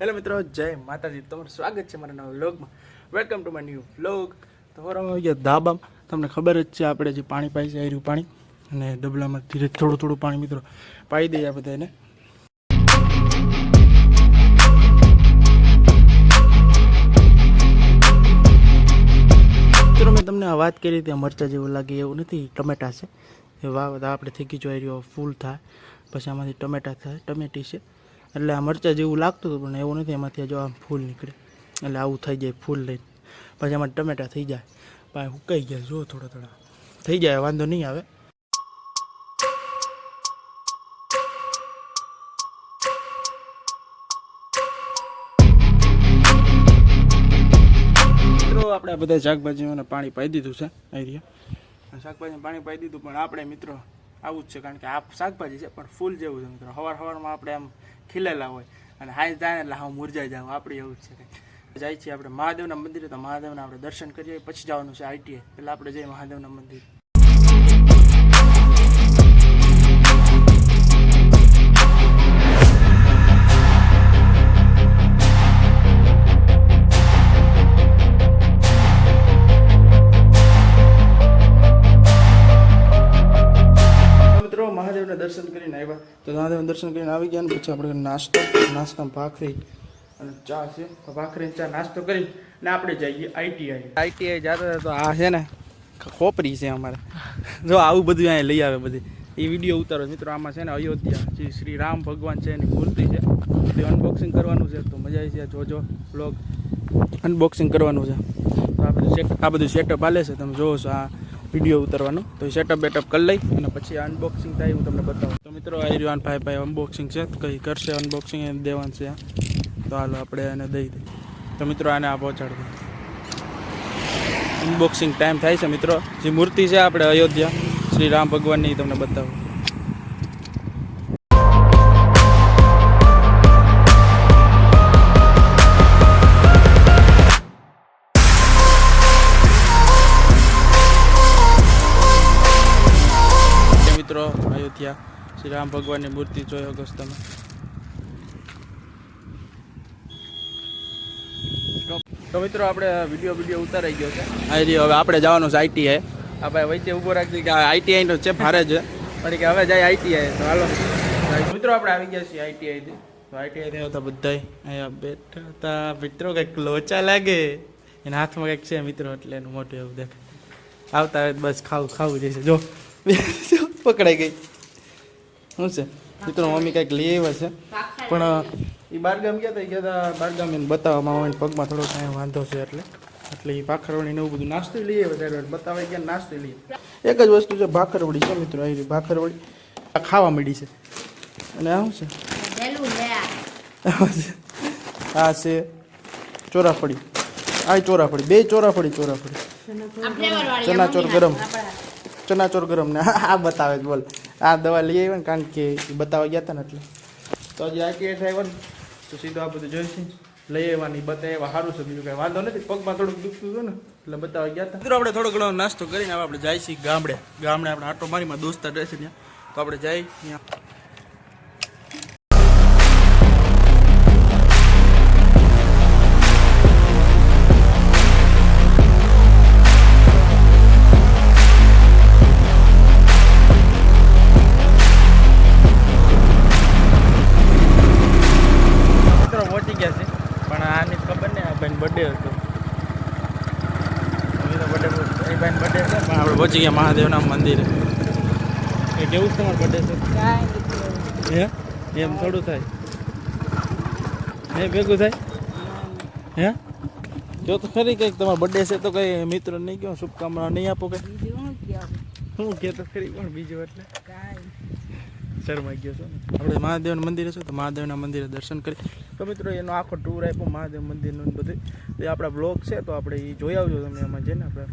Hello મિત્રો, જય માતાજી. તમારું સ્વાગત છે મારા નવા વ્લોગમાં. Welcome to my new vlog. તો હોરામાં આવી ગયા ધાબામાં. તમને ખબર જ છે આપણે જે પાણી પાઈ છે આર્યું પાણી, અને ડબલામાં ધીરે થોડું થોડું પાણી મિત્રો પાઈ દઈએ આ બધાને. મિત્રો મેં તમને આ વાત કરી ત્યાં મરચાં જેવું લાગે એવું નથી, ટમેટા છે. એ વાવ આપણે થઈ ગયું આર્યો ફૂલ થાય પછી આમાંથી ટમેટા થાય, ટમેટી છે. એટલે આ મરચાં જેવું લાગતું હતું પણ એવું નથી, એમાંથી જો આમ ફૂલ નીકળે એટલે આવું થઈ જાય ફૂલ લઈને. પછી એમાં ટમેટા થઈ જાય, પાછી સુકાઈ ગયા જો થોડા થોડા થઈ જાય, વાંધો નહીં આવે. મિત્રો આપણે આ બધા શાકભાજીઓને પાણી પાઈ દીધું છે એરિયા. શાકભાજીને પાણી પાઈ દીધું પણ આપણે મિત્રો આવું જ છે, કારણ કે આ શાકભાજી છે પણ ફૂલ જેવું છે મિત્રો. સવારમાં આપણે આમ ખીલેલા હોય અને હાઈ જાય એટલે હા મુરજાઈ જાવ, આપણે એવું જ છે. જાય છીએ આપણે મહાદેવના મંદિરે, તો મહાદેવના આપણે દર્શન કરીએ પછી જવાનું છે ITI. એટલે આપણે જઈએ મહાદેવના મંદિર. મહાદેવના દર્શન કરીને આવ્યા, તો મહાદેવના દર્શન કરીને આવી ગયા ને પછી આપણે નાસ્તામાં ભાખરી અને ચા છે, તો ભાખરી ચા નાસ્તો કરીને ને આપણે જઈએ ITI જતા તો આ છે ને ખોપરી છે અમારે. જો આવું બધું અહીંયા લઈ આવે બધી, એ વિડીયો ઉતારો મિત્રો. આમાં છે ને અયોધ્યા જે શ્રી રામ ભગવાન છે એની મૂર્તિ છે, તે અનબોક્સિંગ કરવાનું છે. તો મજા આવી છે, જોજો બ્લોગ અનબોક્સિંગ કરવાનું છે. તો આ બધું સેટઅપ હાલે છે, તમે જોવો છો આ વિડીયો ઉતારવાનું. તો સેટઅપ બેટઅપ કરી લઈ અને પછી અનબોક્સિંગ થાય હું તમને બતાવું. તો મિત્રો આ રહ્યું ભાઈ અનબોક્સિંગ છે, કંઈ કરશે અનબોક્સિંગ એને દેવાનું છે. તો હાલો આપણે એને દઈ દઈએ. તો મિત્રો આને આ પહોંચાડી દઈએ. અનબોક્સિંગ ટાઈમ થાય છે મિત્રો. જે મૂર્તિ છે આપણે અયોધ્યા શ્રી રામ ભગવાનની તમને બતાવું. મિત્રો અયોધ્યા શ્રી રામ ભગવાનની મૂર્તિ જોઈ શકો છો તમે. તો મિત્રો આપણે વિડીયો ઉતારાઈ ગયો છે. હવે આપણે જવાનું છે ITI. આ ભાઈ વચ્ચે ઊભો રાખી કે ITI નો છે ભારે છે, પણ કે હવે જાય ITI. તો હાલો મિત્રો આપણે આવી ગયા છીએ ITI થી. તો ITI થયા હતા બધા અહીંયા બેઠા હતા મિત્રો. કંઈક લોચા લાગે એના હાથમાં કંઈક છે મિત્રો, એટલે એનું મોટું એવું દેખાય. આવતા હોય બસ ખાવું જઈશે. જો પકડાઈ ગઈ. શું છે મિત્રો, મમ્મી કંઈક લઈ આવ્યા છે, પણ એ બારગામ ગયા હતા બારગામ એને બતાવવામાં આવે પગમાં થોડો કાંઈ વાંધો છે, એટલે એ ભાખરવડી ને એવું બધું નાસ્તો લઈએ વધારે બતાવાઈ ગયા. નાસ્તો લઈએ એક જ વસ્તુ છે, ભાખરવડી છે મિત્રો. આવી ભાખરવડી ખાવા મળી છે. અને આ શું છે, આ છે ચોરાફળી. આ ચોરાફળી, બે ચોરાફળી ચનાચોર ગરમ ને આ બતાવે બોલ. આ દવા લઈ આવ્યા ને, કારણ કે એ બતાવવા ગયા હતા ને એટલે. તો હજી ITI થાય ને તો સીધું આ બધું જોઈશું લઈ આવવાની બતાવ્યા. સારું છે, બીજું કાંઈ વાંધો નથી. પગમાં થોડુંક દુખતું હતું ને એટલે બતાવવા ગયા હતા. મિત્રો આપણે થોડો ઘણો નાસ્તો કરીને આપણે જાય છીએ ગામડે આપણે આટો મારીમાં દોસ્તાર રહેશે ત્યાં, તો આપણે જઈએ ત્યાં. આપણે પહોંચી ગયા મહાદેવના મંદિરે. એ કેવું છે તમારું બર્થડે છે? હે એમ થોડું થાય હે ભેગું થાય હે? જો તો ખરી કંઈક તમારો બર્થડે છે તો કંઈ મિત્રો નહીં કહો, શુભકામના નહીં આપો કંઈ? હું કહે તો ખરી પણ બીજું એટલે શરમાઈ ગયો છો. આપણે મહાદેવના મંદિરે છે, તો મહાદેવના મંદિરે દર્શન કરી. તો મિત્રો એનો આખો ટૂર આપ્યો મહાદેવ મંદિરનું બધું. એ આપણા બ્લોગ છે, તો આપણે એ જોઈ આવજો તમે. એમાં છે ને આપણે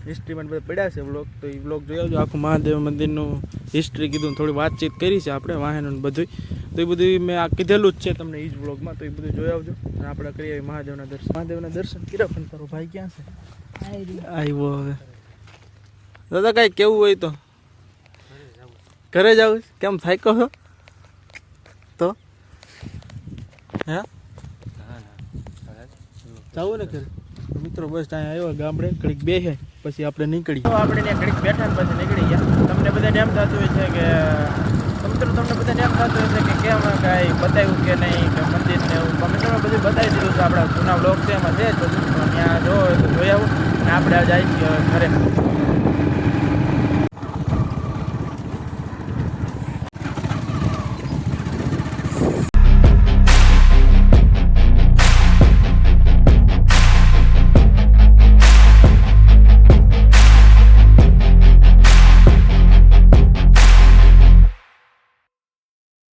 હિસ્ટ્રીમાં બધા પડ્યા છે બ્લોગ, તો એ બ્લોગ જોઈ આવજો. આખું મહાદેવ મંદિરનું હિસ્ટ્રી કીધું, થોડી વાતચીત કરી છે આપણે વાહનનું બધું. તો એ બધું મેં આ કીધેલું જ છે તમને એ જ બ્લોગમાં, તો એ બધું જોઈ આવજો. અને આપણે કરીએ મહાદેવના દર્શન કર્યા. પણ તારો ભાઈ ક્યાં છે? આવ્યો હવે. દાદા કાંઈ કેવું હોય તો ઘરે જાવ. કેમ થાક્યો છો? તો હે જવું ને ઘરે મિત્રો બસ ત્યાં આવ્યો ગામડે ઘડીક બે છે પછી આપણે નીકળી આપણે ત્યાં ઘડીક બેઠા ને પછી નીકળી ગયા. તમને બધા એમ થતું હોય છે કે મિત્રો તમને બધા એમ થતું હોય છે કે કેમ કાંઈ બતાવ્યું કે નહીં કે મંદિર ને એવું મિત્રો બધું બતાવી દીધું છે. આપણા જૂના બ્લોગ છે એમાં છે જ બધું ત્યાં જોવો હોય તો જોઈ આવું ને આપણે જાય છીએ ઘરે.